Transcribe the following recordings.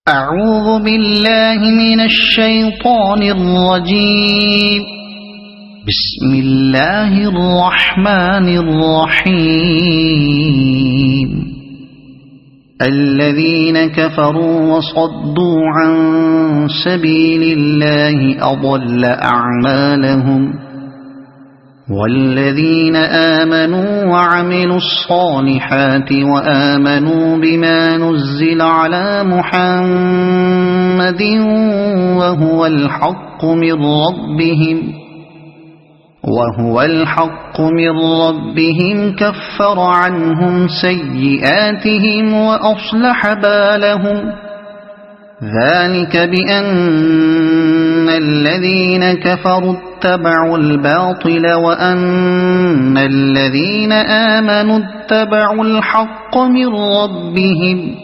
أعوذ بالله من الشيطان الرجيم. بسم الله الرحمن الرحيم. الذين كفروا وصدوا عن سبيل الله أضل أعمالهم، والذين آمنوا وعملوا الصالحات وآمنوا بما نزل على محمد وهو الحق من ربهم كفر عنهم سيئاتهم وأصلح بالهم. ذلك بأن الذين كفروا اتبعوا الباطل وأن الذين آمنوا اتبعوا الحق من ربهم.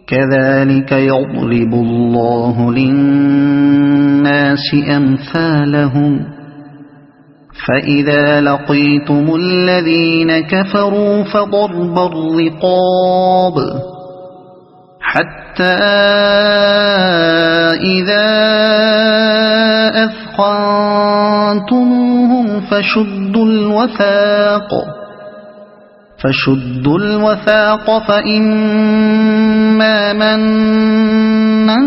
كذلك يضرب الله للناس أمثالهم. فإذا لقيتم الذين كفروا فضرب الرقاب حتى إذا أثخنتموهم فشدوا الوثاق فإما منا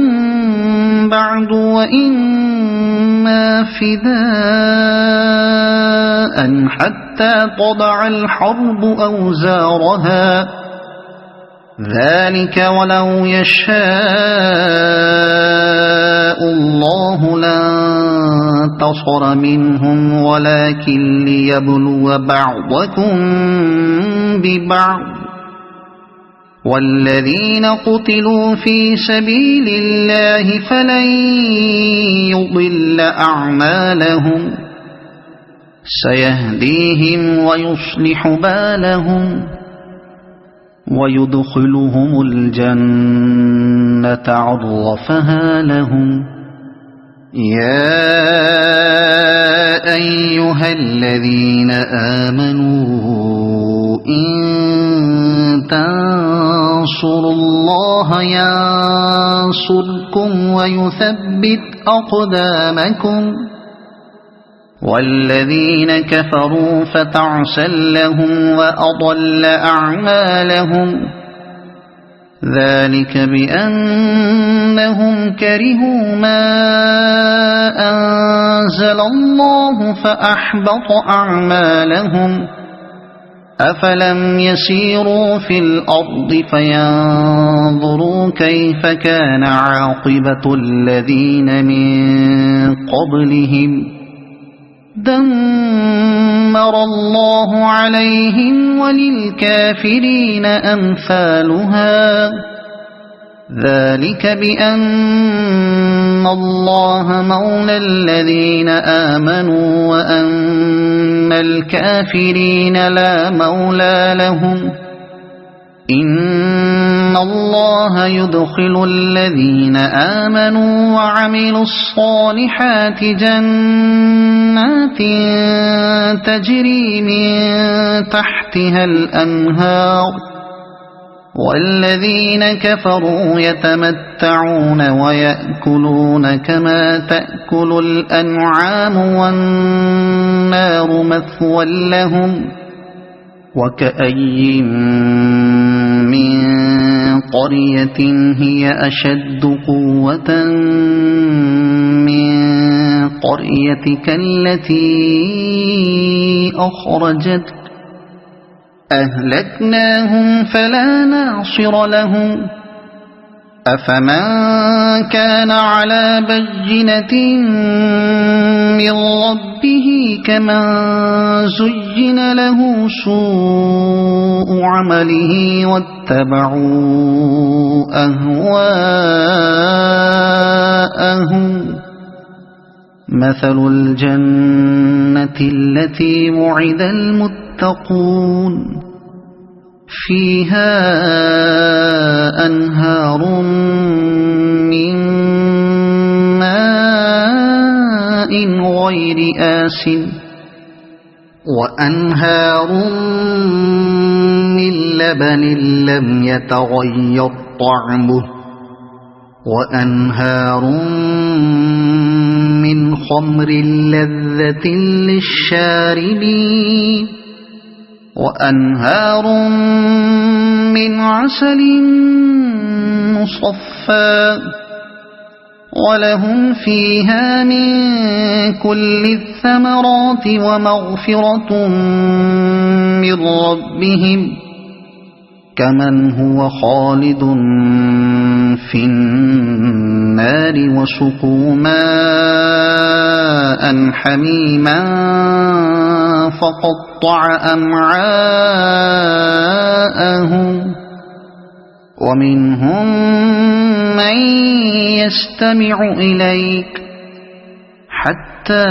بعد وإما فداء حتى تضع الحرب أوزارها. ذلك ولو يشاء الله لانتصر منهم ولكن ليبلو بعضكم ببعض. والذين قتلوا في سبيل الله فلن يضل أعمالهم، سيهديهم ويصلح بالهم ويدخلهم الجنة عرفها لهم. يا أيها الذين آمنوا إن تنصروا الله ينصركم ويثبت أقدامكم. والذين كفروا فتعسا لهم وأضل أعمالهم. ذلك بأنهم كرهوا ما أنزل الله فأحبط أعمالهم. أفلم يسيروا في الأرض فينظروا كيف كان عاقبة الذين من قبلهم. دمر الله عليهم وللكافرين أمثالها. ذلك بأن الله مولى الذين آمنوا وأن الكافرين لا مولى لهم. إن الله يدخل الذين آمنوا وعملوا الصالحات جنات تجري من تحتها الأنهار، والذين كفروا يتمتعون ويأكلون كما تأكل الأنعام والنار مثوى لهم. وكأي من قرية هي أشد قوة من قريتك التي أخرجتك أهلكناهم فلا ناصر لهم. أفمن كان على بينة من ربه كمن زين له سوء عمله واتبعوا أهواءهم. مثل الجنة التي وعد المتقون فيها أنهار من ماء غير آسن وأنهار من لبن لم يتغير طعمه وأنهار من خمر لذة للشاربين وأنهار من عسل مصفى ولهم فيها من كل الثمرات ومغفرة من ربهم كمن هو خالد في النار وسقوا ماء حميما فقطع أمعاءهم ومنهم من يستمع إليك حتى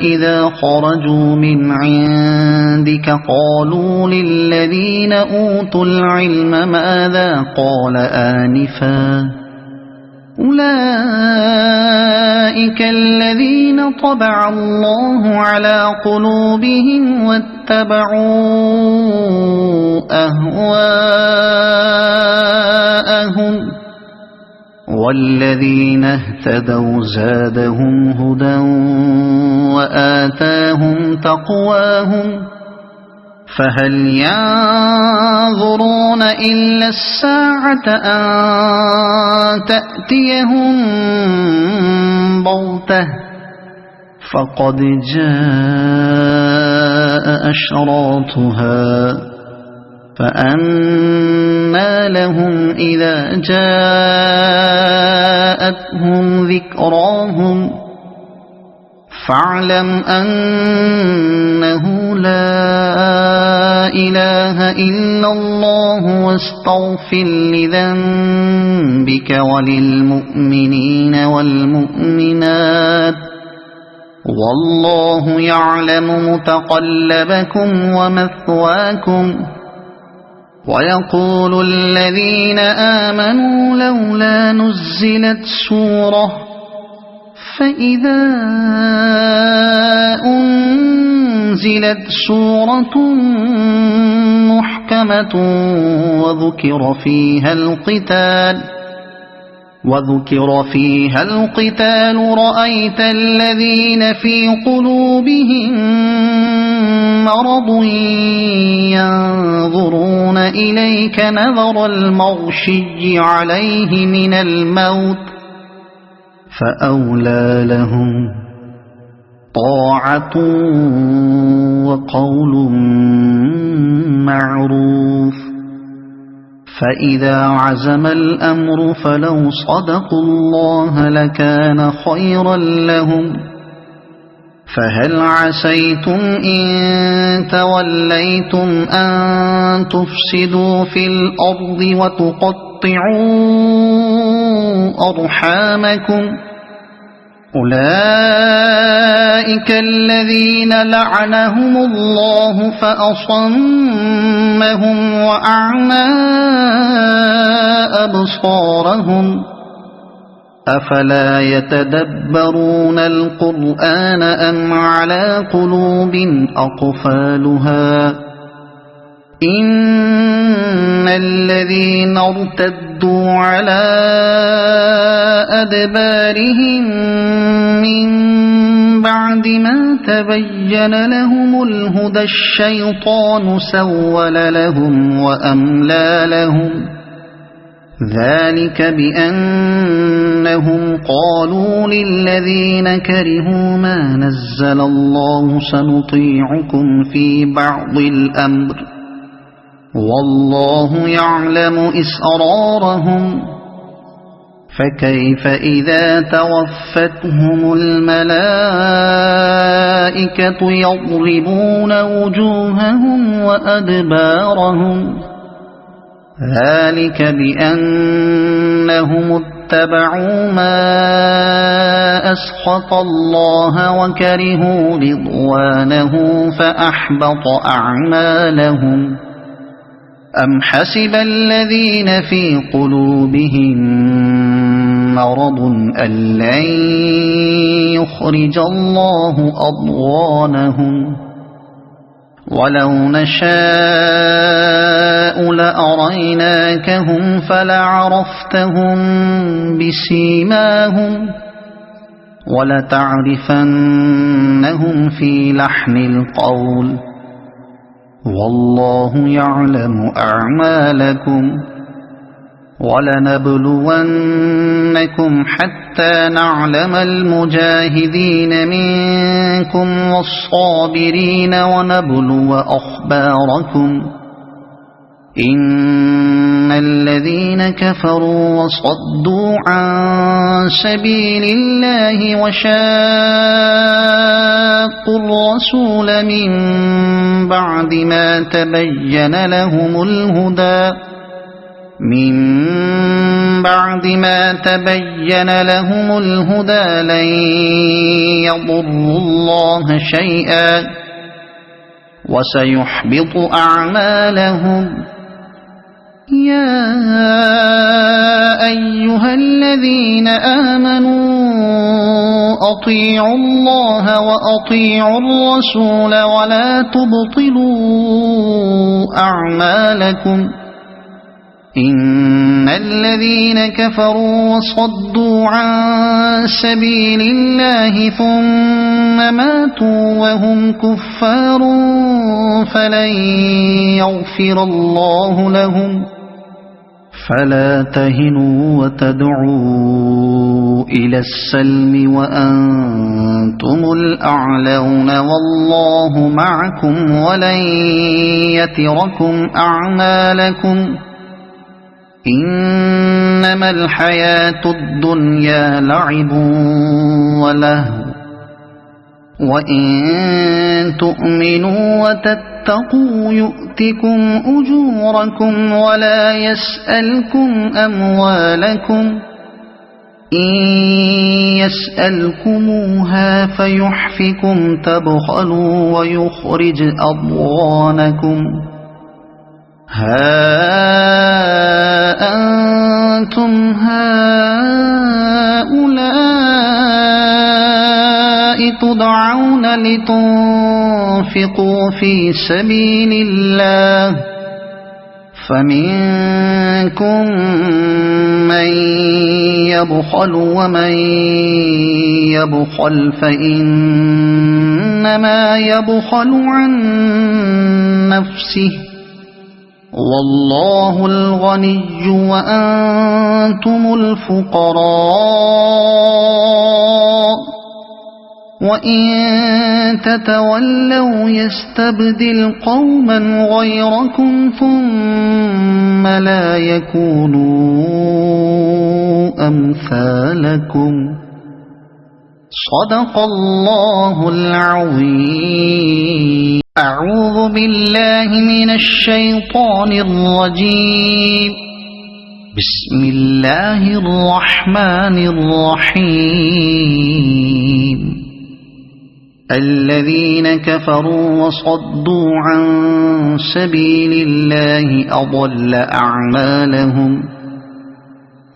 إذا خرجوا من عندك قالوا للذين أوتوا العلم ماذا قال آنفا أولئك الذين طبع الله على قلوبهم واتبعوا أهواءهم والذين اهتدوا زادهم هدى وآتاهم تقواهم فهل ينظرون إلا الساعة أن تأتيهم بغتة فقد جاء أشراطها فأنى لهم إذا جاءتهم ذكراهم فاعلم أنه لا إله إلا الله واستغفر لذنبك وللمؤمنين والمؤمنات والله يعلم متقلبكم ومثواكم ويقول الذين آمنوا لولا نزلت سورة فإذا أنزلت سورة محكمة وذكر فيها القتال رأيت الذين في قلوبهم مرض ينظرون إليك نظر المغشي عليه من الموت فأولى لهم طاعة وقول معروف فإذا عزم الأمر فلو صدقوا الله لكان خيرا لهم فهل عسيتم إن توليتم أن تفسدوا في الأرض وتقطعوا أرحامكم أولئك الذين لعنهم الله فأصمهم وأعمى أبصارهم أفلا يتدبرون القرآن أم على قلوب أقفالها إن الذين ارتدوا على أدبارهم من بعد ما تبين لهم الهدى الشيطان سول لهم وأملى لهم ذلك بأنهم قالوا للذين كرهوا ما نزل الله سنطيعكم في بعض الأمر والله يعلم إسرارهم فكيف إذا توفتهم الملائكة يضربون وجوههم وأدبارهم ذلك بأنهم اتبعوا ما أسخط الله وكرهوا رضوانه فأحبط أعمالهم أم حسب الذين في قلوبهم مرض أن لن يخرج الله أضغانهم ولو نشاء لأريناكهم فلعرفتهم بسيماهم ولتعرفنهم في لحن القول والله يعلم أعمالكم ولنبلونكم حتى نعلم المجاهدين منكم والصابرين ونبلو أخباركم إن الذين كفروا وصدوا عن سبيل الله وشاقوا الرسول من بعد ما تبين لهم الهدى لن يضروا الله شيئا وسيحبط أعمالهم يا أيها الذين آمنوا أطيعوا الله وأطيعوا الرسول ولا تبطلوا أعمالكم إن الذين كفروا وصدوا عن سبيل الله ثم ماتوا وهم كفار فلن يغفر الله لهم فلا تهنوا وتدعوا إلى السلم وأنتم الأعلون والله معكم ولن يتركم أعمالكم إنما الحياة الدنيا لعب ولهو وإن تؤمنوا وتتقوا يؤتكم أجوركم ولا يسألكم أموالكم إن يسألكموها فيحفكم تبخلوا ويخرج أضغانكم ها أنتم هؤلاء تدعون لتنفقوا في سبيل الله فمنكم من يبخل ومن يبخل فإنما يبخل عن نفسه والله الغني وأنتم الفقراء وإن تتولوا يستبدل قوما غيركم ثم لا يكونوا أمثالكم صدق الله العظيم. أعوذ بالله من الشيطان الرجيم. بسم الله الرحمن الرحيم. الذين كفروا وصدوا عن سبيل الله أضل أعمالهم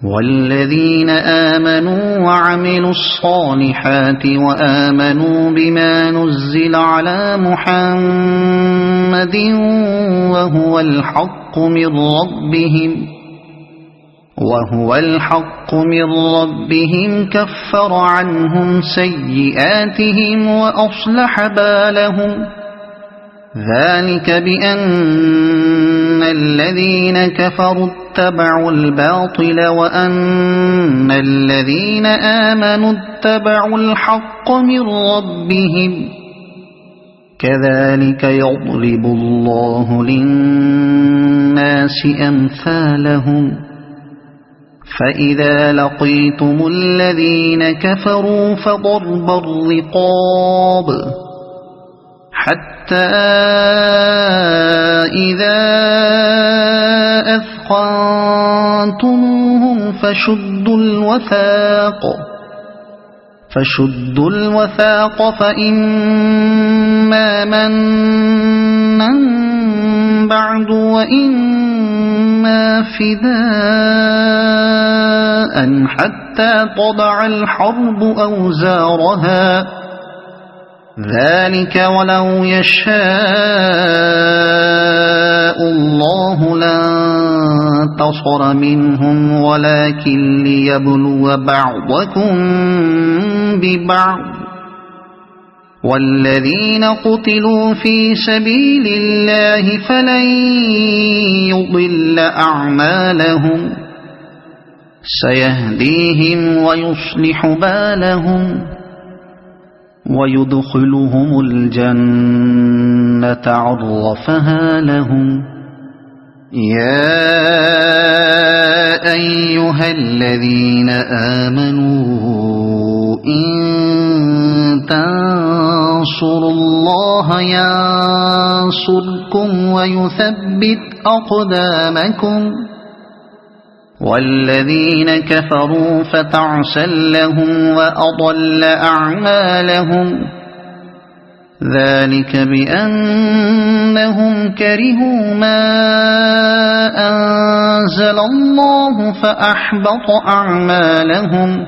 والذين آمنوا وعملوا الصالحات وآمنوا بما نزل على محمد وهو الحق من ربهم كفر عنهم سيئاتهم وأصلح بالهم ذلك بأن الذين كفروا اتبعوا الباطل وأن الذين آمنوا اتبعوا الحق من ربهم كذلك يضرب الله للناس أمثالهم فإذا لقيتم الذين كفروا فضرب الرقاب حتى إذا أثخنتموهم فشدوا الوثاق فإما منا بعد وإما فداء حتى تضع الحرب أوزارها ذلك ولو يشاء الله لانتصر منهم ولكن ليبلو بعضكم ببعض والذين قتلوا في سبيل الله فلن يضل أعمالهم سيهديهم ويصلح بالهم ويدخلهم الجنة عرفها لهم يا أيها الذين آمنوا إن تنصروا الله ينصركم ويثبت أقدامكم والذين كفروا فتعسا لهم وأضل أعمالهم ذلك بأنهم كرهوا ما أنزل الله فأحبط أعمالهم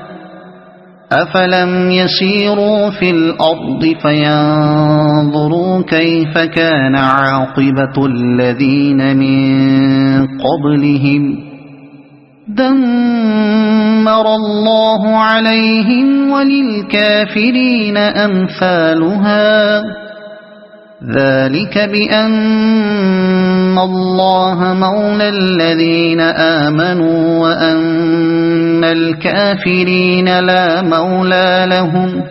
أفلم يسيروا في الأرض فينظروا كيف كان عاقبة الذين من قبلهم دمر الله عليهم وللكافرين أمثالها ذلك بأن الله مولى الذين آمنوا وأن الكافرين لا مولى لهم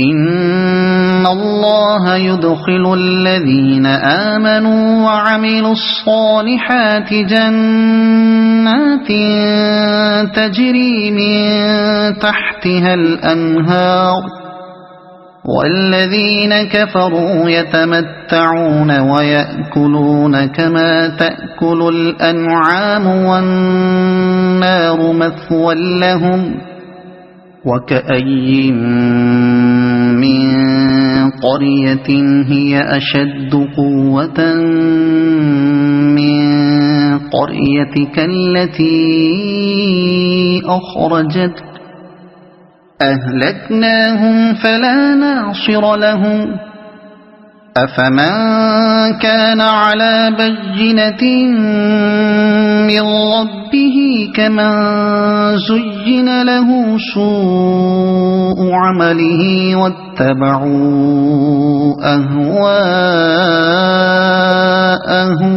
إن الله يدخل الذين آمنوا وعملوا الصالحات جنات تجري من تحتها الأنهار والذين كفروا يتمتعون ويأكلون كما تأكل الأنعام والنار مثوى لهم وكأي من قرية هي أشد قوة من قريتك التي أخرجتك أهلكناهم فلا ناصر لهم أفمن كان على بينة من ربه كمن زين له سوء عمله واتبعوا أهواءهم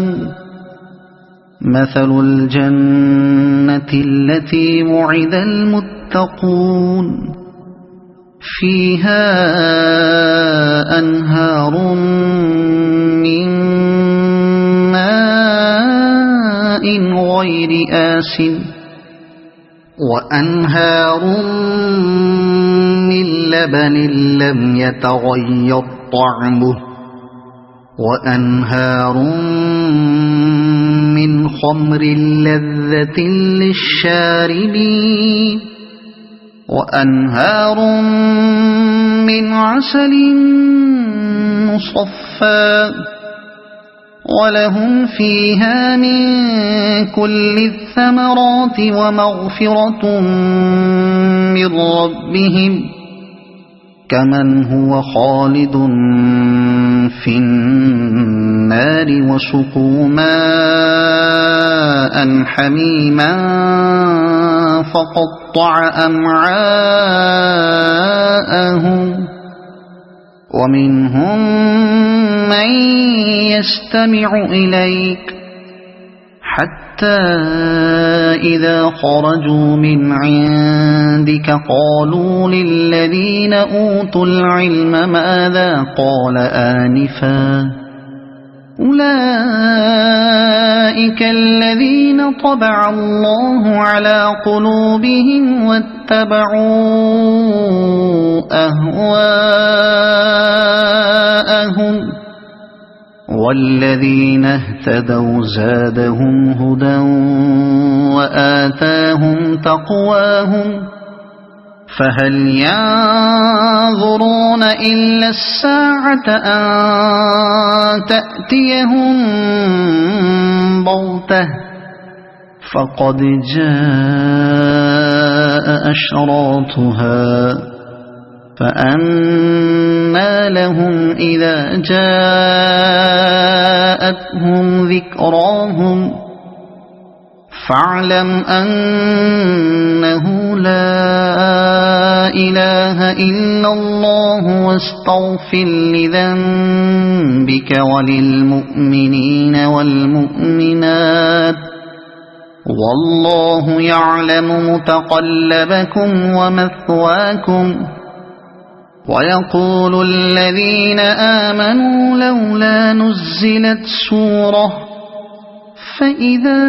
مثل الجنة التي وعد المتقون فيها أنهار من ماء غير آسن وأنهار من لبن لم يتغير طعمه وأنهار من خمر لذة للشاربين وأنهار من عسل مصفى ولهم فيها من كل الثمرات ومغفرة من ربهم كمن هو خالد في النار وسقوا ماء حميما فقطع أمعاءهم ومنهم من يستمع إليك حتى إذا خرجوا من عندك قالوا للذين أوتوا العلم ماذا قال آنفا أولئك الذين طبع الله على قلوبهم واتبعوا أهواءهم والذين اهتدوا زادهم هدى وآتاهم تقواهم فهل ينظرون إلا الساعة أن تأتيهم بغتة فقد جاء أشراطها فأنى لهم إذا جاءتهم ذكراهم فاعلم أنه لا إله إلا الله واستغفر لذنبك وللمؤمنين والمؤمنات والله يعلم متقلبكم ومثواكم. ويقول الذين آمنوا لولا نزلت سورة فإذا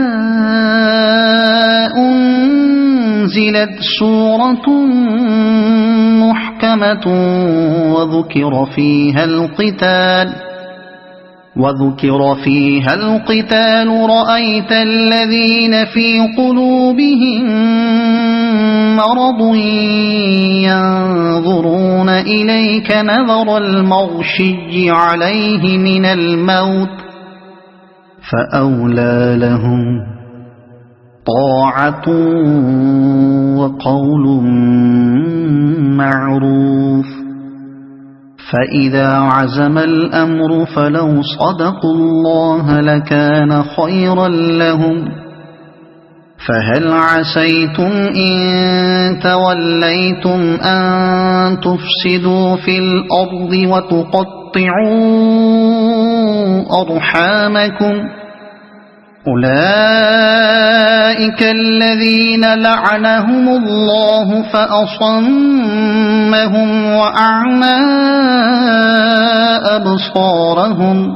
أنزلت سورة محكمة وذكر فيها القتال رأيت الذين في قلوبهم مرض ينظرون إليك نظر المغشي عليه من الموت فأولى لهم طاعة وقول معروف. فإذا عزم الأمر فلو صدقوا الله لكان خيرا لهم. فهل عسيتم إن توليتم أن تفسدوا في الأرض وتقطعوا أرحامكم أولئك الذين لعنهم الله فأصمهم وأعمى أبصارهم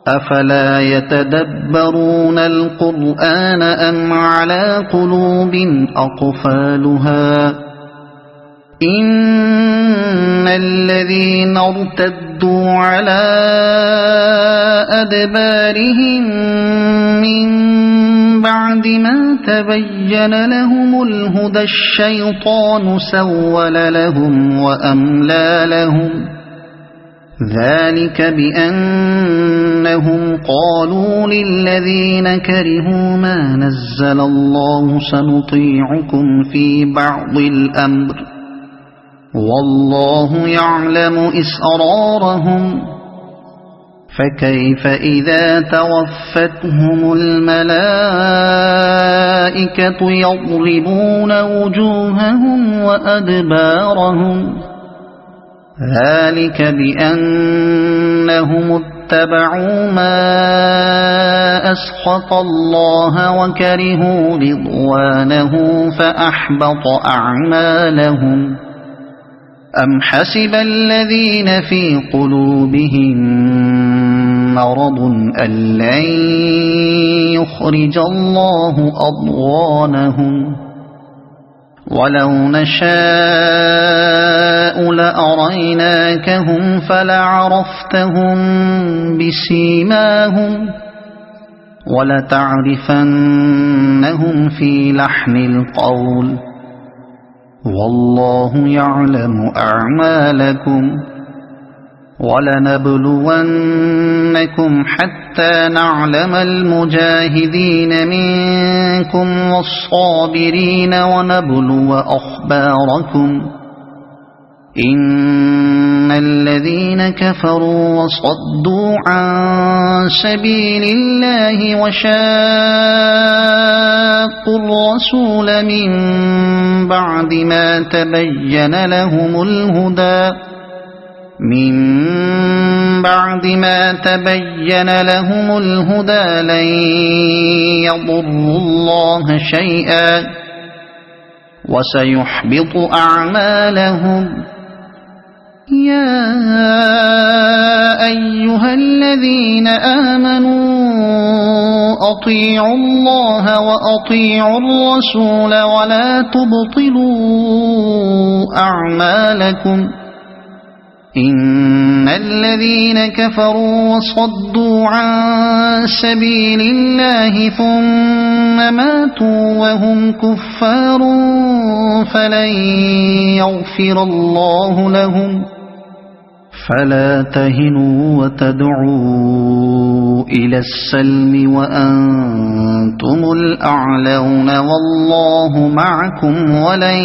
أفلا يتدبرون القرآن أم على قلوب أقفالها إن الذين ارتدوا على أدبارهم من بعد ما تبين لهم الهدى الشيطان سول لهم وأملى لهم ذلك بأنهم قالوا للذين كرهوا ما نزل الله سنطيعكم في بعض الأمر والله يعلم إسرارهم فكيف إذا توفتهم الملائكة يضربون وجوههم وأدبارهم ذلك بأنهم اتبعوا ما أسخط الله وكرهوا رضوانه فأحبط أعمالهم أم حسب الذين في قلوبهم مرض أن لن يخرج الله أضغانهم ولو نشاء لأريناكهم فلعرفتهم بسيماهم ولتعرفنهم في لحن القول والله يعلم أعمالكم ولنبلونكم حتى نعلم المجاهدين منكم والصابرين ونبلو أخباركم إن الذين كفروا وصدوا عن سبيل الله وشاقوا الرسول من بعد ما تبين لهم الهدى لن يضروا الله شيئا وسيحبط أعمالهم يا أيها الذين آمنوا أطيعوا الله وأطيعوا الرسول ولا تبطلوا أعمالكم إن الذين كفروا وصدوا عن سبيل الله ثم ماتوا وهم كفار فلن فلا تهنوا وتدعوا إلى السلم وأنتم الأعلون والله معكم ولن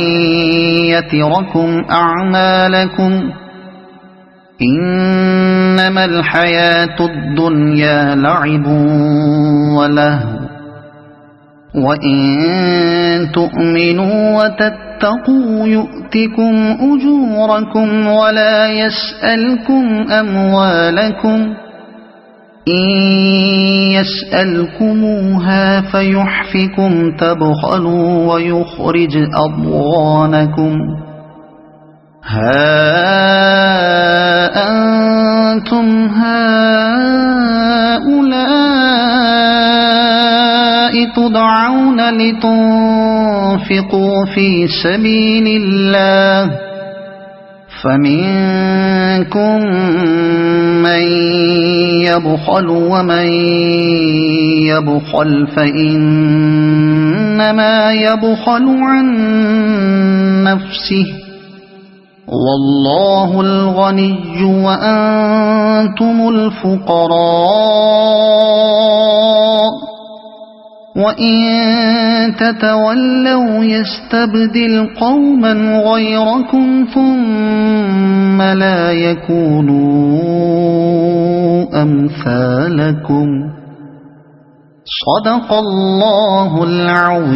يتركم أعمالكم إنما الحياة الدنيا لعب ولهو وإن تؤمنوا وتتقوا يؤتكم أجوركم ولا يسألكم أموالكم إن يسألكموها فيحفكم تبخلوا ويخرج أضغانكم ها أنتم هؤلاء تدعون لتنفقوا في سبيل الله فمنكم من يبخل ومن يبخل فإنما يبخل عن نفسه والله الغني وأنتم الفقراء وإن تتولوا يستبدل قوما غيركم ثم لا يكونوا أمثالكم صدق الله العظيم.